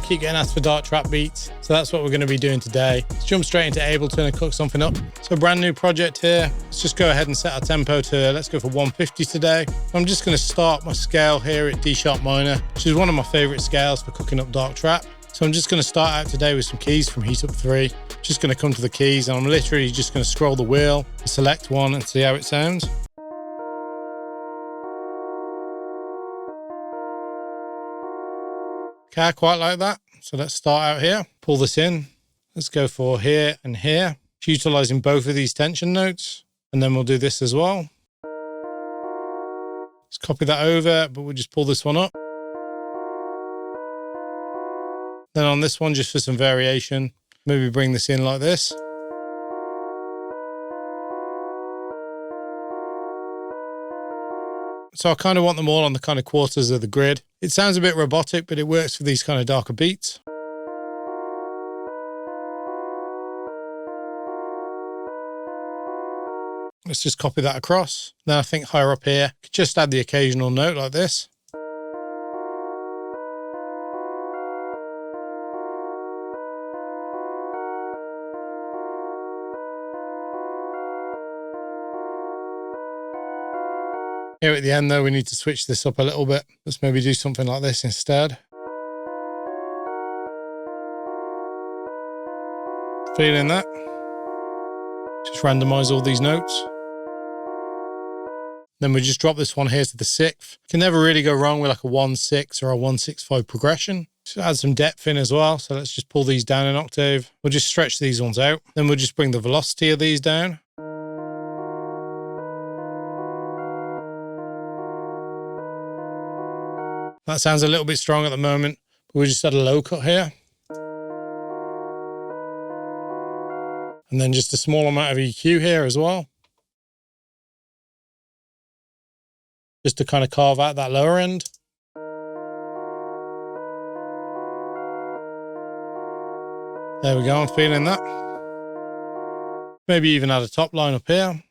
keep getting asked for dark trap beats, so that's what we're going to be doing today. Let's jump straight into Ableton and cook something up. So brand new project here. Let's just go ahead and set our tempo to, let's go for 150 today. I'm just going to start my scale here at D sharp minor, which is one of my favorite scales for cooking up dark trap. So I'm just going to start out today with some keys from Heat Up 3. Just going to come to the keys and I'm literally just going to scroll the wheel, select one and see how it sounds. Okay, I quite like that. So let's start out here, pull this in. Let's go for here and here, utilizing both of these tension notes. And then we'll do this as well. Let's copy that over, but we'll just pull this one up. Then on this one, just for some variation, maybe bring this in like this. So I kind of want them all on the kind of quarters of the grid. It sounds a bit robotic, but it works for these kind of darker beats. Let's just copy that across. Then I think higher up here, just add the occasional note like this. Here at the end though, we need to switch this up a little bit. Let's maybe do something like this instead. Feeling that? Just randomize all these notes. Then we just drop this one here to the 6th. You can never really go wrong with like a 1/6 or a 1/6/5 progression. Just add some depth in as well. So let's just pull these down an octave. We'll just stretch these ones out. Then we'll just bring the velocity of these down. That sounds a little bit strong at the moment, but we'll just add a low cut here. And then just a small amount of EQ here as well. Just to kind of carve out that lower end. There we go, I'm feeling that. Maybe even add a top line up here.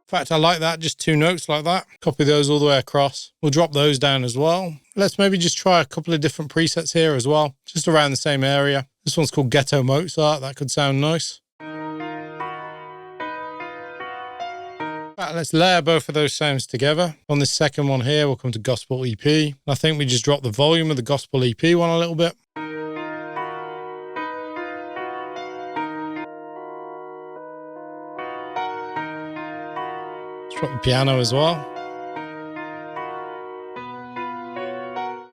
In fact, I like that, just 2 notes like that. Copy those all the way across. We'll drop those down as well. Let's maybe just try a couple of different presets here as well, just around the same area. This one's called Ghetto Mozart. That could sound nice. Right, let's layer both of those sounds together. On this second one here, we'll come to Gospel EP. I think we just drop the volume of the Gospel EP one a little bit. Drop the piano as well.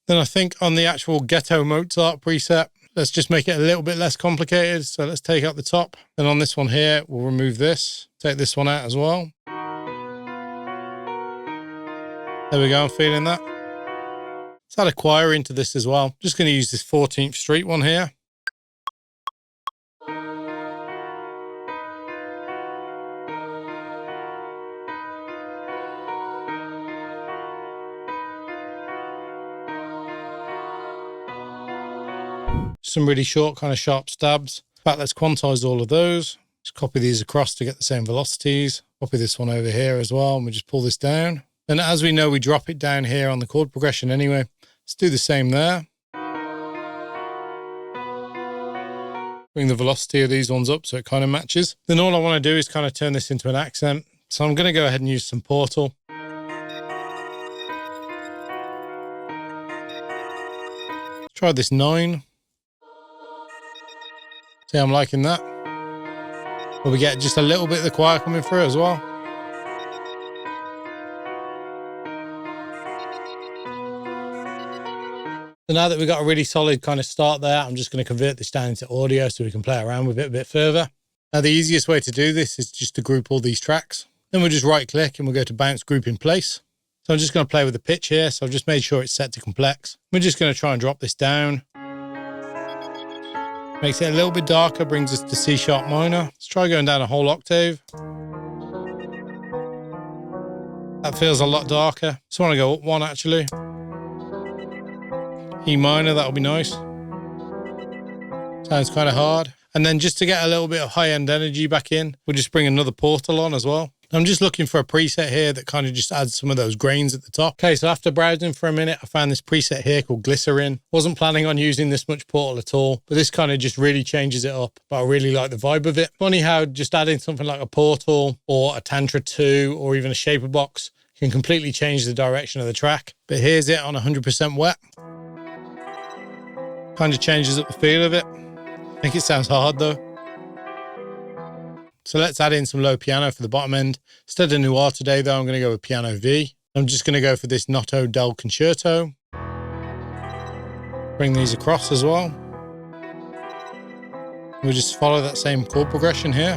Then I think on the actual Ghetto Mozart preset, let's just make it a little bit less complicated. So let's take out the top. Then on this one here, we'll remove this. Take this one out as well. There we go, I'm feeling that. Let's add a choir into this as well. Just going to use this 14th Street one here. Some really short kind of sharp stabs. In fact, let's quantize all of those. Just copy these across to get the same velocities. Copy this one over here as well, and we just pull this down. And as we know, we drop it down here on the chord progression anyway. Let's do the same there. Bring the velocity of these ones up so it kind of matches. Then all I want to do is kind of turn this into an accent. So I'm going to go ahead and use some Portal. Try this 9. See, I'm liking that. But we get just a little bit of the choir coming through as well. So now that we've got a really solid kind of start there, I'm just going to convert this down into audio so we can play around with it a bit further. Now, the easiest way to do this is just to group all these tracks. Then we'll just right click and we'll go to bounce group in place. So I'm just going to play with the pitch here. So I've just made sure it's set to complex. We're just going to try and drop this down. Makes it a little bit darker, brings us to C sharp minor. Let's try going down a whole octave. That feels a lot darker. Just want to go up one actually. E minor, that'll be nice. Sounds kind of hard. And then just to get a little bit of high-end energy back in, we'll just bring another Portal on as well. I'm just looking for a preset here that kind of just adds some of those grains at the top. Okay, so after browsing for a minute, I found this preset here called Glycerin. Wasn't planning on using this much Portal at all, but this kind of just really changes it up. But I really like the vibe of it. Funny how just adding something like a Portal or a Tantra 2 or even a Shaper Box can completely change the direction of the track. But here's it on 100% wet. Kind of changes up the feel of it. I think it sounds hard though. So let's add in some low piano for the bottom end. Instead of Noir today though, I'm going to go with Piano V. I'm just going to go for this Noto Del Concerto. Bring these across as well. We'll just follow that same chord progression here.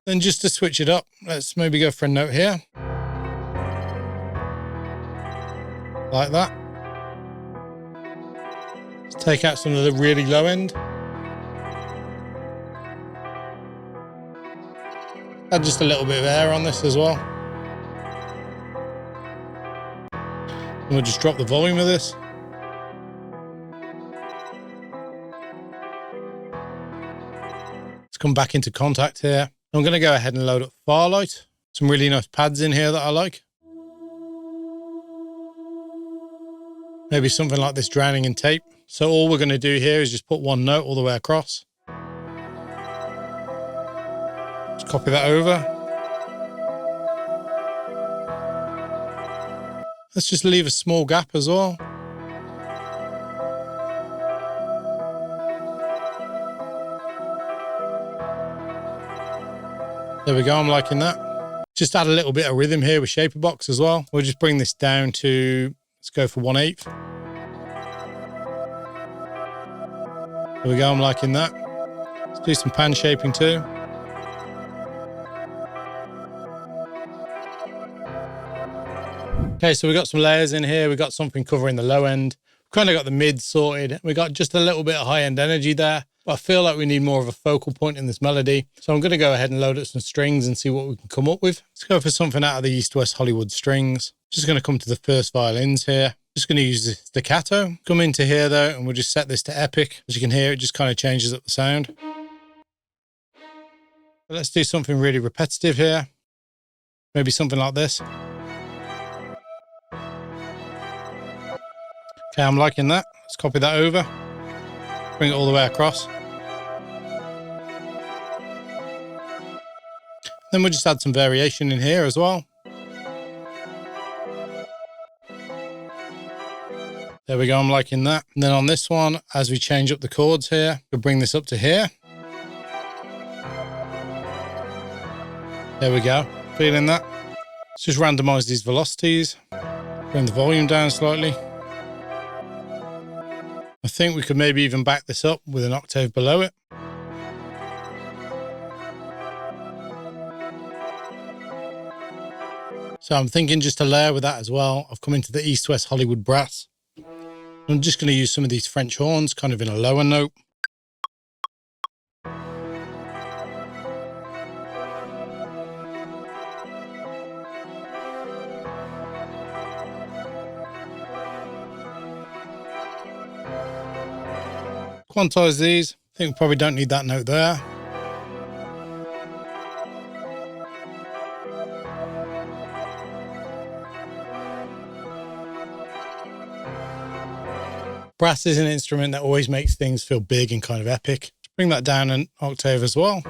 Then just to switch it up, let's maybe go for a note here. Like that. Let's take out some of the really low end. Add just a little bit of air on this as well. And we'll just drop the volume of this. Let's come back into Contact here. I'm going to go ahead and load up Farlight. Some really nice pads in here that I like. Maybe something like this Drowning in Tape. So all we're going to do here is just put one note all the way across. Just copy that over. Let's just leave a small gap as well. There we go, I'm liking that. Just add a little bit of rhythm here with Shaper Box as well. We'll just bring this down to, let's go for 1/8. There we go, I'm liking that. Let's do some pan shaping too. Okay, so we got some layers in here. We got something covering the low end. Kind of got the mid sorted. We got just a little bit of high end energy there. But I feel like we need more of a focal point in this melody. So I'm going to go ahead and load up some strings and see what we can come up with. Let's go for something out of the East West Hollywood strings. Just going to come to the first violins here. Just going to use the staccato. Come into here though, and we'll just set this to epic. As you can hear, it just kind of changes up the sound. But let's do something really repetitive here. Maybe something like this. Okay, I'm liking that. Let's copy that over. Bring it all the way across. Then we'll just add some variation in here as well. There we go, I'm liking that. And then on this one, as we change up the chords here, we'll bring this up to here. There we go, feeling that. Let's just randomize these velocities. Bring the volume down slightly. I think we could maybe even back this up with an octave below it. So I'm thinking just to layer with that as well. I've come into the East West Hollywood brass. I'm just going to use some of these French horns kind of in a lower note. Quantize these. I think we probably don't need that note there. Brass is an instrument that always makes things feel big and kind of epic. Bring that down an octave as well.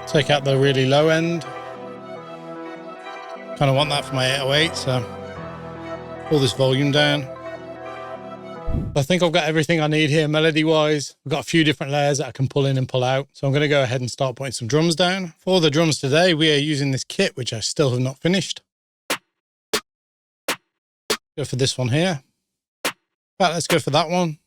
Take out the really low end. Kind of want that for my 808, so pull this volume down. I think I've got everything I need here melody-wise. We've got a few different layers that I can pull in and pull out. So I'm going to go ahead and start putting some drums down. For the drums today, we are using this kit, which I still have not finished. Go for this one here. Right, let's go for that one.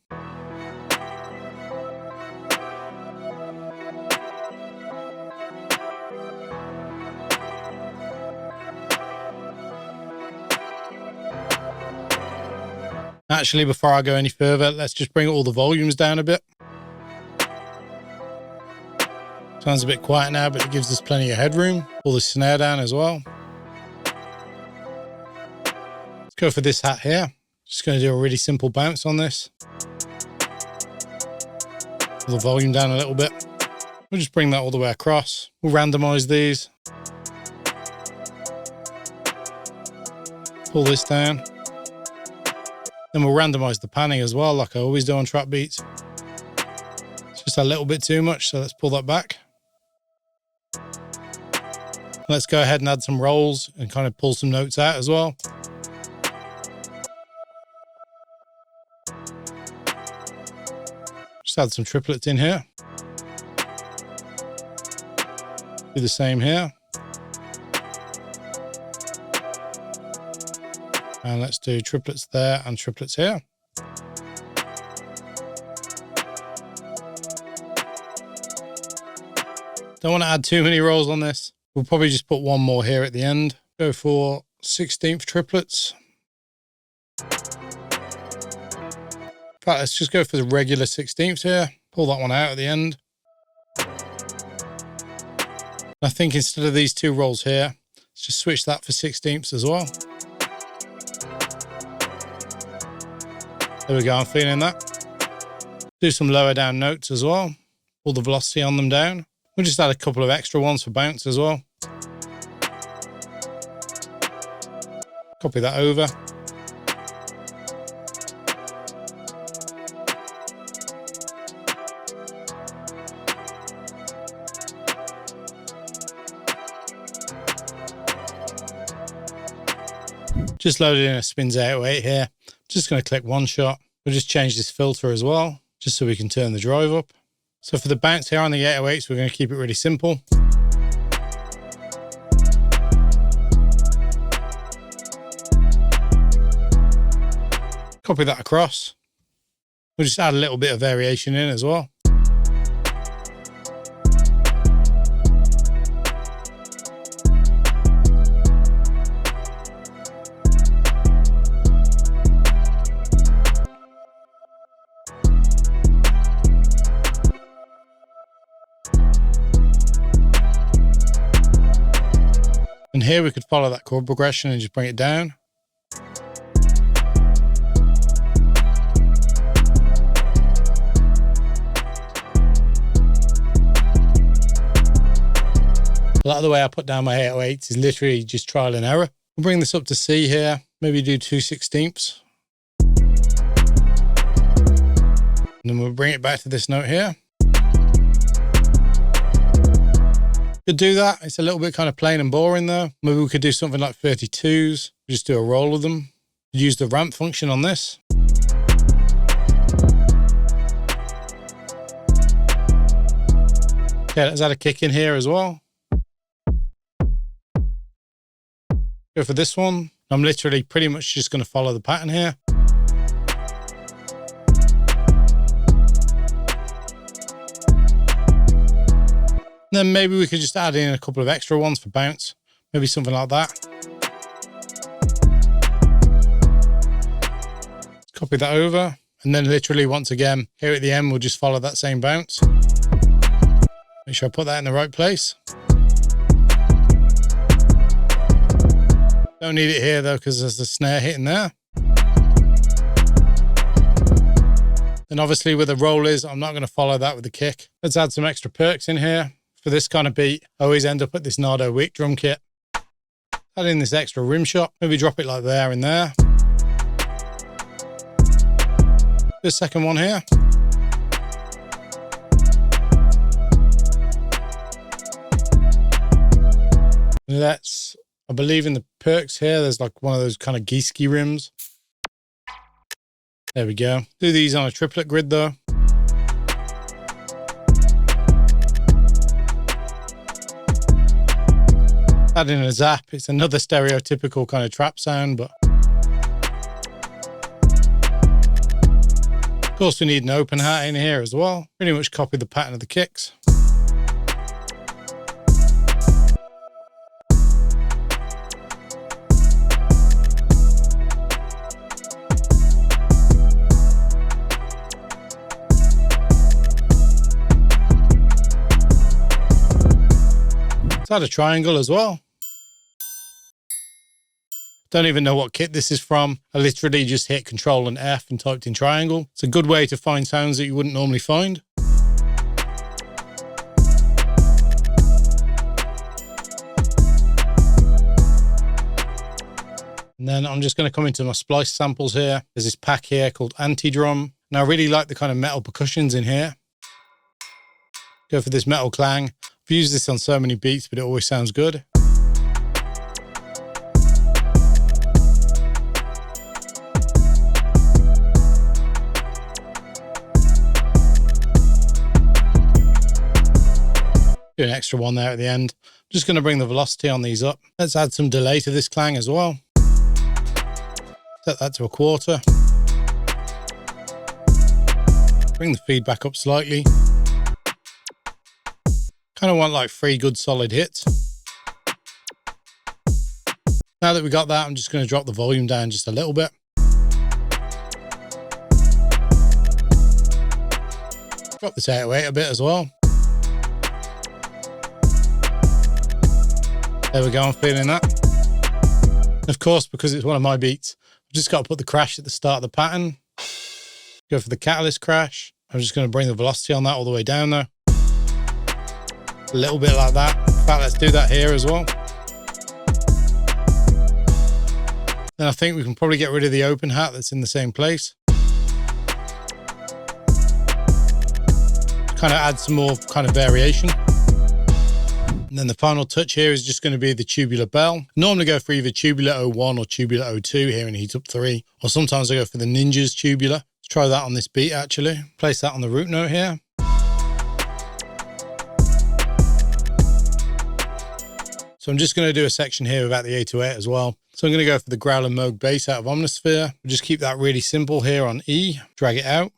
Actually, before I go any further, let's just bring all the volumes down a bit. Sounds a bit quiet now, but it gives us plenty of headroom. Pull the snare down as well. Let's Go for this hat here. Just going to do a really simple bounce on this. Pull the volume down a little bit. We'll just bring that all the way across. We'll randomize these. Pull this down. Then we'll randomize the panning as well, like I always do on trap beats. It's just a little bit too much, so let's pull that back. Let's go ahead and add some rolls and kind of pull some notes out as well. Just add some triplets in here. Do the same here. And let's do triplets there and triplets here. Don't want to add too many rolls on this. We'll probably just put one more here at the end. Go for 16th triplets. In fact, let's just go for the regular 16ths here. Pull that one out at the end. I think instead of these two rolls here, let's just switch that for 16ths as well. There we go, I'm feeling that. Do some lower down notes as well. Pull the velocity on them down. We'll just add a couple of extra ones for bounce as well. Copy that over. Just loaded in a Spins 808 here. Just going to click one shot. We'll just change this filter as well, just so we can turn the drive up. So for the bounce here on the 808s, we're going to keep it really simple. Copy that across. We'll just add a little bit of variation in as well. And here we could follow that chord progression and just bring it down. A lot of the way I put down my 808s is literally just trial and error. We'll bring this up to C here, maybe do 2/16. And then we'll bring it back to this note here. Could do that. It's a little bit kind of plain and boring though. Maybe we could do something like 32s. Just do a roll of them. Use the ramp function on this. Okay, let's add a kick in here as well. Go for this one. I'm literally pretty much just going to follow the pattern here. Then maybe we could just add in a couple of extra ones for bounce. Maybe something like that. Copy that over. And then literally once again, here at the end, we'll just follow that same bounce. Make sure I put that in the right place. Don't need it here though, because there's the snare hitting there. Then obviously where the roll is, I'm not going to follow that with the kick. Let's add some extra perks in here. For this kind of beat, I always end up at this Nardo Weak drum kit. Add in this extra rim shot. Maybe drop it like there and there. The second one here. Let's, I believe in the perks here, there's like one of those kind of geeski rims. There we go. Do these on a triplet grid though. Add in a zap. It's another stereotypical kind of trap sound, but of course we need an open hat in here as well. Pretty much copy the pattern of the kicks. Let's add a triangle as well. Don't even know what kit this is from. I literally just hit Control and F and typed in triangle. It's a good way to find sounds that you wouldn't normally find. And then I'm just going to come into my splice samples here. There's this pack here called Anti-Drum. And I really like the kind of metal percussions in here. Go for this metal clang. I've used this on so many beats, but it always sounds good. Do an extra one there at the end. I'm just going to bring the velocity on these up. Let's add some delay to this clang as well. Set that to a quarter. Bring the feedback up slightly. Kind of want like 3 good solid hits. Now that we got that, I'm just going to drop the volume down just a little bit. Drop this 808 a bit as well. There we go, I'm feeling that. And of course, because it's one of my beats, I've just got to put the crash at the start of the pattern. Go for the catalyst crash. I'm just going to bring the velocity on that all the way down though. A little bit like that. In fact, let's do that here as well. Then I think we can probably get rid of the open hat that's in the same place. Kind of add some more kind of variation. And then the final touch here is just going to be the tubular bell. Normally go for either tubular 01 or tubular 02 here in Heat Up 3. Or sometimes I go for the Ninja's tubular. Let's try that on this beat actually. Place that on the root note here. So I'm just going to do a section here without the 808 as well. So I'm going to go for the Growl and Moog bass out of Omnisphere. We'll just keep that really simple here on E. Drag it out.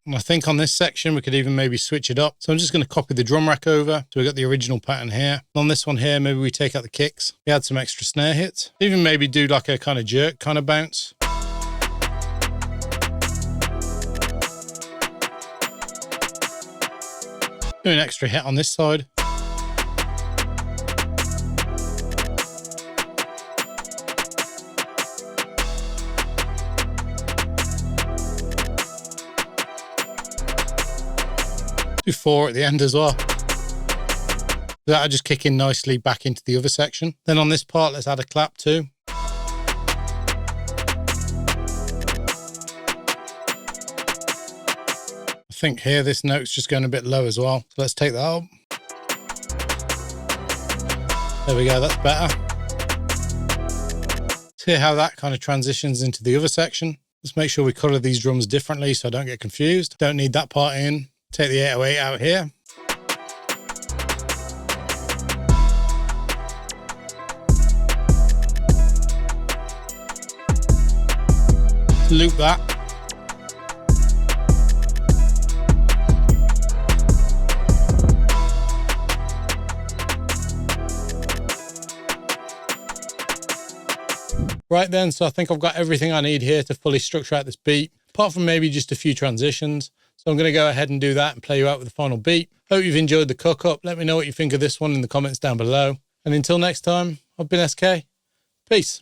And I think on this section, we could even maybe switch it up. So I'm just going to copy the drum rack over. So we've got the original pattern here. On this one here, maybe we take out the kicks. We add some extra snare hits. Even maybe do like a kind of jerk kind of bounce. Do an extra hit on this side. Do 4 at the end as well. That'll just kick in nicely back into the other section. Then on this part, let's add a clap too. I think here this note's just going a bit low as well. So let's take that up. There we go, that's better. See how that kind of transitions into the other section. Let's make sure we color these drums differently so I don't get confused. Don't need that part in. Take the 808 out here. Loop that. Right then, so I think I've got everything I need here to fully structure out this beat, apart from maybe just a few transitions. So I'm going to go ahead and do that and play you out with the final beat. Hope you've enjoyed the cook up. Let me know what you think of this one in the comments down below. And until next time, I've been SK. Peace.